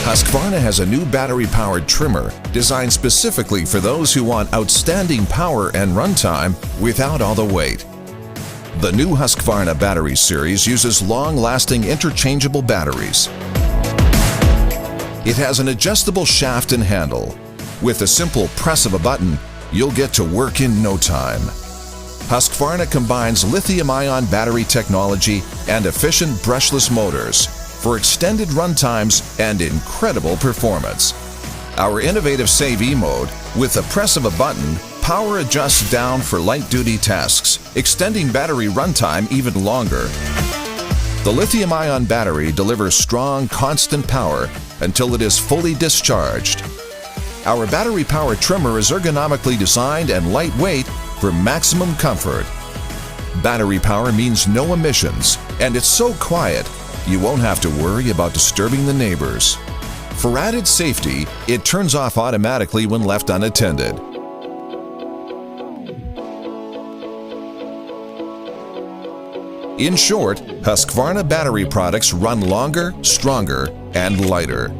Husqvarna has a new battery-powered trimmer designed specifically for those who want outstanding power and runtime without all the weight. The new Husqvarna battery series uses long-lasting interchangeable batteries. It has an adjustable shaft and handle. With a simple press of a button, you'll get to work in no time. Husqvarna combines lithium-ion battery technology and efficient brushless motors for extended runtimes and incredible performance. Our innovative Save E mode, with the press of a button, power adjusts down for light-duty tasks, extending battery runtime even longer. The lithium-ion battery delivers strong, constant power until it is fully discharged. Our battery-powered trimmer is ergonomically designed and lightweight for maximum comfort. Battery power means no emissions, and it's so quiet, you won't have to worry about disturbing the neighbors. For added safety, it turns off automatically when left unattended. In short, Husqvarna battery products run longer, stronger, and lighter.